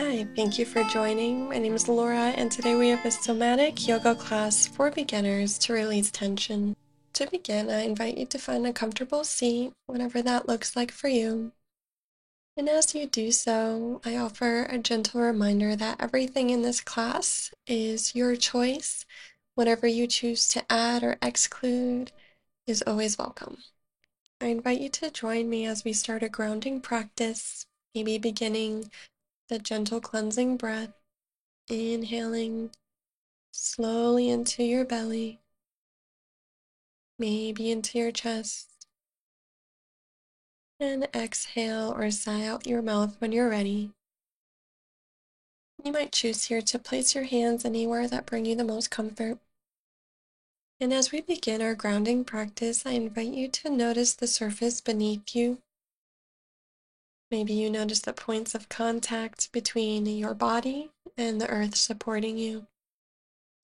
Hi, thank you for joining. My name is Laura, and today we have a somatic yoga class for beginners to release tension. To begin, I invite you to find a comfortable seat, whatever that looks like for you. And as you do so, I offer a gentle reminder that everything in this class is your choice. Whatever you choose to add or exclude is always welcome. I invite you to join me as we start a grounding practice, maybe beginning the gentle cleansing breath, inhaling slowly into your belly, maybe into your chest, and exhale or sigh out your mouth when you're ready. You might choose here to place your hands anywhere that bring you the most comfort. And as we begin our grounding practice, I invite you to notice the surface beneath you. Maybe you notice the points of contact between your body and the earth supporting you.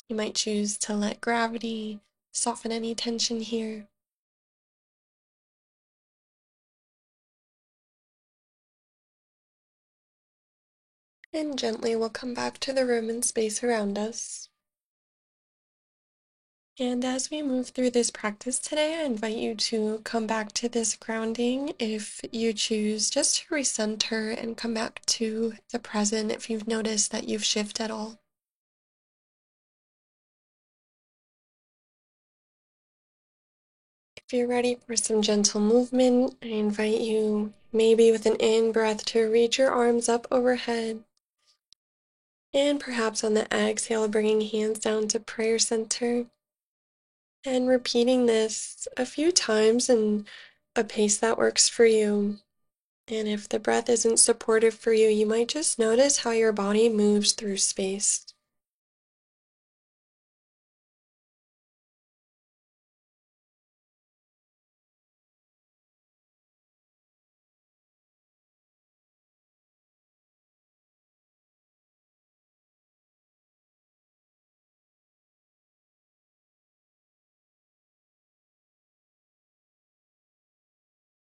You might choose to let gravity soften any tension here. And gently we'll come back to the room and space around us. And as we move through this practice today, I invite you to come back to this grounding if you choose, just to recenter and come back to the present if you've noticed that you've shifted at all. If you're ready for some gentle movement, I invite you, maybe with an in-breath, to reach your arms up overhead. And perhaps on the exhale, bringing hands down to prayer center. And repeating this a few times in a pace that works for you. And if the breath isn't supportive for you, you might just notice how your body moves through space.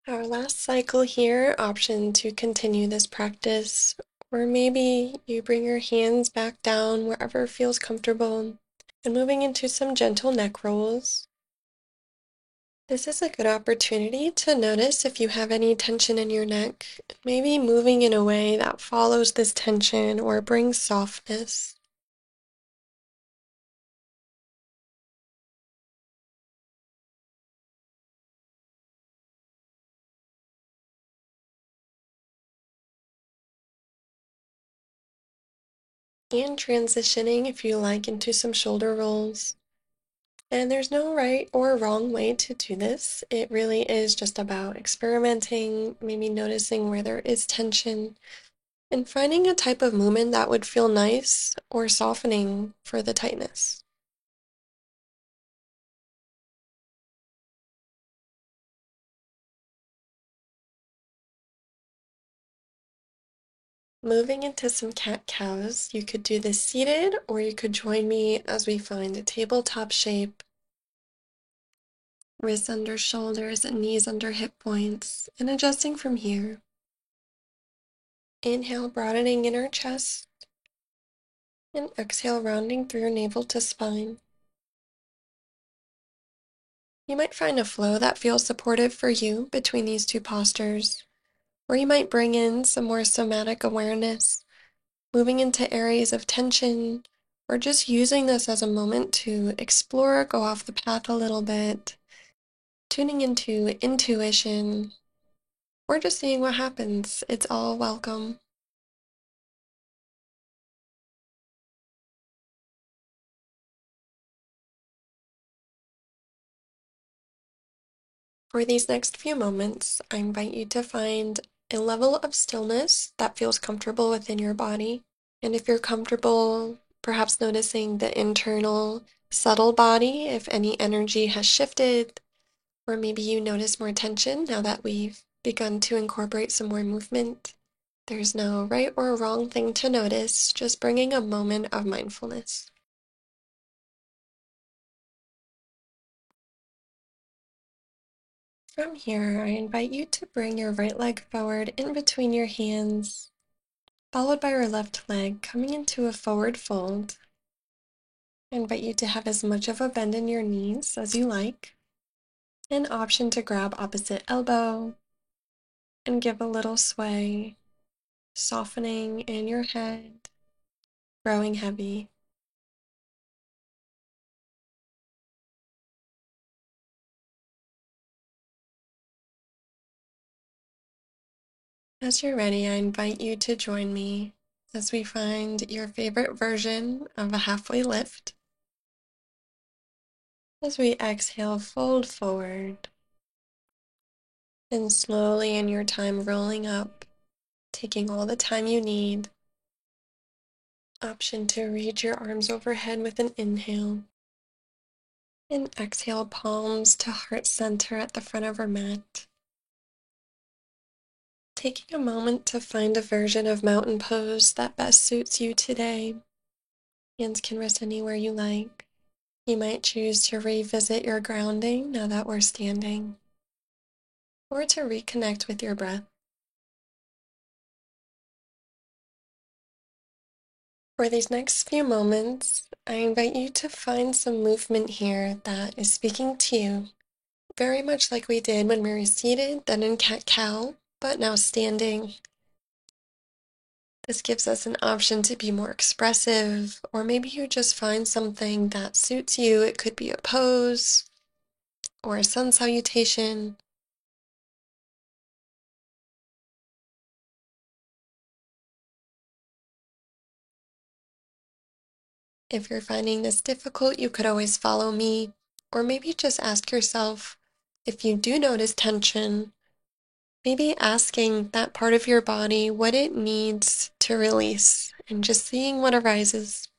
Our last cycle here, option to continue this practice, or maybe you bring your hands back down wherever feels comfortable, and moving into some gentle neck rolls. This is a good opportunity to notice if you have any tension in your neck, maybe moving in a way that follows this tension or brings softness. And transitioning, if you like, into some shoulder rolls. And there's no right or wrong way to do this. It really is just about experimenting, maybe noticing where there is tension, and finding a type of movement that would feel nice or softening for the tightness. Moving into some cat-cows, you could do this seated, or you could join me as we find a tabletop shape, wrists under shoulders and knees under hip points, and adjusting from here. Inhale, broadening inner chest, and exhale, rounding through your navel to spine. You might find a flow that feels supportive for you between these two postures, or you might bring in some more somatic awareness, moving into areas of tension, or just using this as a moment to explore, go off the path a little bit, tuning into intuition, or just seeing what happens. It's all welcome. For these next few moments, I invite you to find a level of stillness that feels comfortable within your body. And if you're comfortable, perhaps noticing the internal subtle body, if any energy has shifted, or maybe you notice more tension now that we've begun to incorporate some more movement. There's no right or wrong thing to notice, just bringing a moment of mindfulness. From here, I invite you to bring your right leg forward in between your hands, followed by your left leg coming into a forward fold. I invite you to have as much of a bend in your knees as you like. An option to grab opposite elbow and give a little sway, softening in your head, growing heavy. As you're ready, I invite you to join me as we find your favorite version of a halfway lift. As we exhale, fold forward, and slowly in your time rolling up, taking all the time you need. Option to reach your arms overhead with an inhale. And exhale, palms to heart center at the front of our mat. Taking a moment to find a version of mountain pose that best suits you today. Hands can rest anywhere you like. You might choose to revisit your grounding now that we're standing, or to reconnect with your breath. For these next few moments, I invite you to find some movement here that is speaking to you, very much like we did when we were seated, then in cat-cow, but now standing. This gives us an option to be more expressive, or maybe you just find something that suits you. It could be a pose or a sun salutation. If you're finding this difficult, you could always follow me, or maybe just ask yourself if you do notice tension, maybe asking that part of your body what it needs to release and just seeing what arises.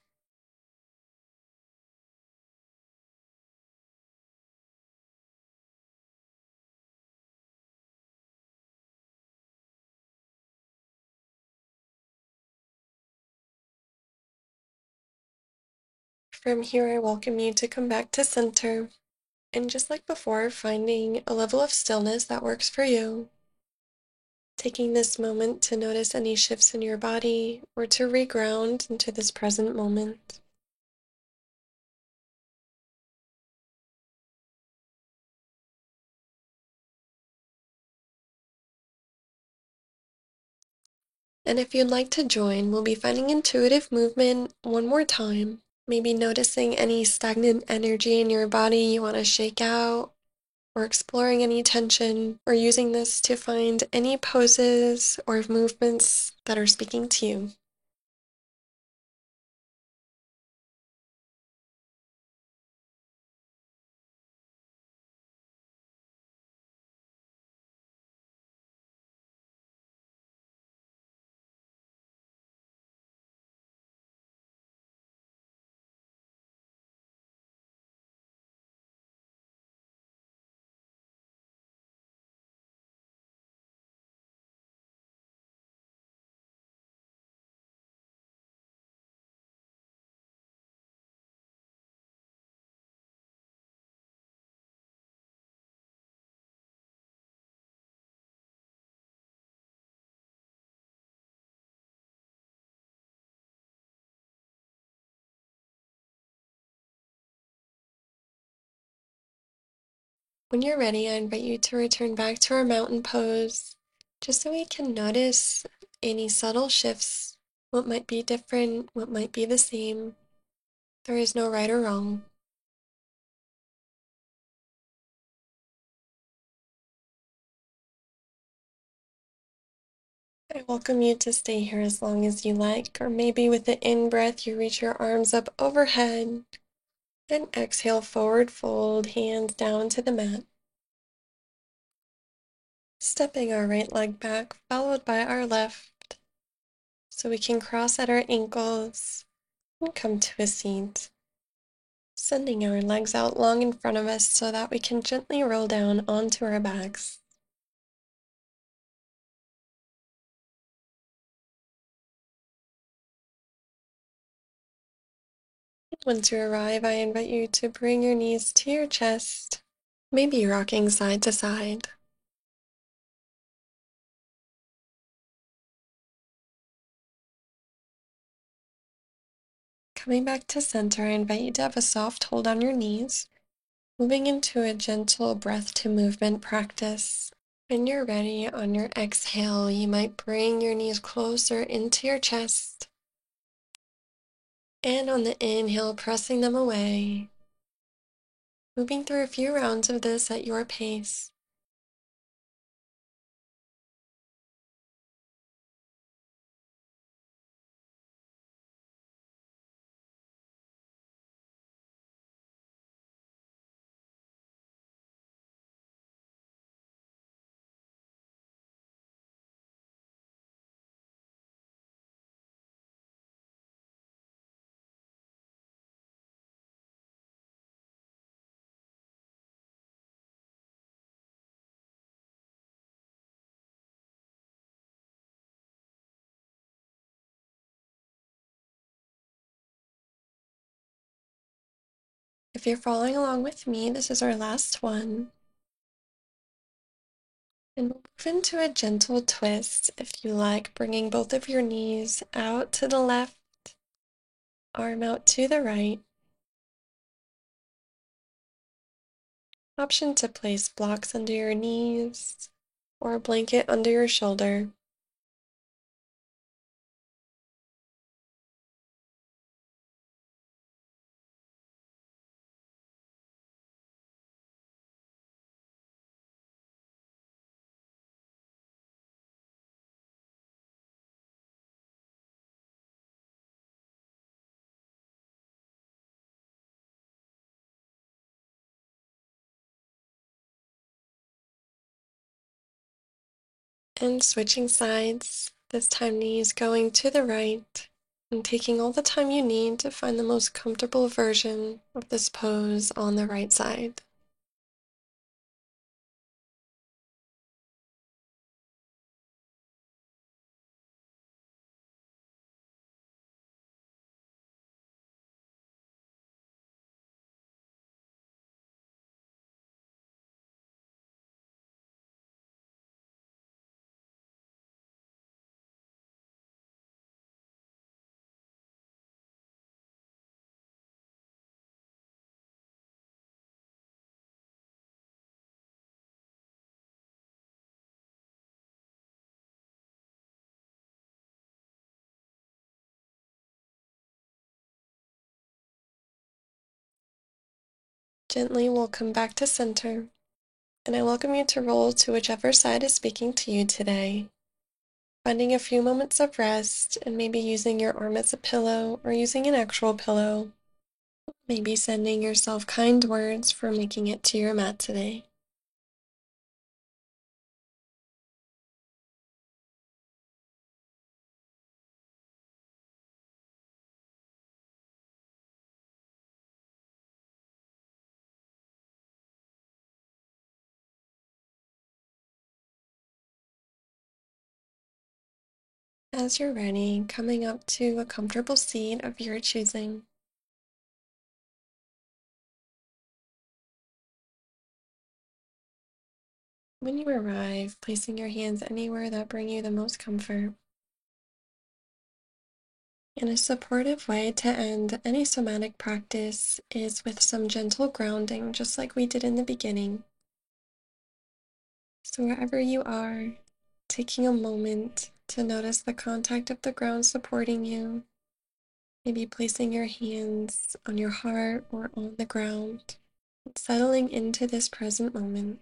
From here, I welcome you to come back to center. And just like before, finding a level of stillness that works for you. Taking this moment to notice any shifts in your body or to reground into this present moment. And if you'd like to join, we'll be finding intuitive movement one more time. Maybe noticing any stagnant energy in your body you want to shake out, or exploring any tension, or using this to find any poses or movements that are speaking to you. When you're ready, I invite you to return back to our mountain pose, just so we can notice any subtle shifts, what might be different, what might be the same. There is no right or wrong. I welcome you to stay here as long as you like, or maybe with the in-breath, you reach your arms up overhead, and exhale, forward fold, hands down to the mat. Stepping our right leg back, followed by our left, so we can cross at our ankles and come to a seat. Sending our legs out long in front of us so that we can gently roll down onto our backs. Once you arrive, I invite you to bring your knees to your chest, maybe rocking side to side. Coming back to center, I invite you to have a soft hold on your knees, moving into a gentle breath to movement practice. When you're ready, on your exhale, you might bring your knees closer into your chest. And on the inhale, pressing them away. Moving through a few rounds of this at your pace. If you're following along with me, this is our last one. And we'll move into a gentle twist, if you like, bringing both of your knees out to the left, arm out to the right. Option to place blocks under your knees or a blanket under your shoulder. And switching sides, this time knees going to the right, and taking all the time you need to find the most comfortable version of this pose on the right side. Gently, we'll come back to center, and I welcome you to roll to whichever side is speaking to you today. Finding a few moments of rest and maybe using your arm as a pillow or using an actual pillow. Maybe sending yourself kind words for making it to your mat today. As you're ready, coming up to a comfortable seat of your choosing. When you arrive, placing your hands anywhere that bring you the most comfort. And a supportive way to end any somatic practice is with some gentle grounding, just like we did in the beginning. So wherever you are, taking a moment to notice the contact of the ground supporting you, maybe placing your hands on your heart or on the ground, settling into this present moment.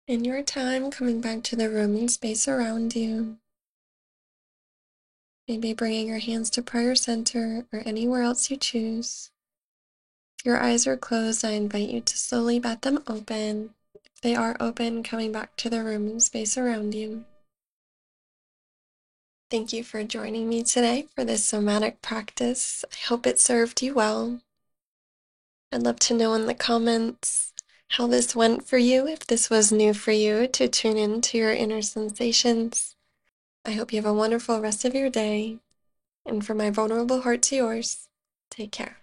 In your time, coming back to the room and space around you, maybe bringing your hands to prayer center or anywhere else you choose. If your eyes are closed, I invite you to slowly bat them open. If they are open, coming back to the room and space around you. Thank you for joining me today for this somatic practice. I hope it served you well. I'd love to know in the comments how this went for you, if this was new for you to tune into your inner sensations. I hope you have a wonderful rest of your day. And from my vulnerable heart to yours, take care.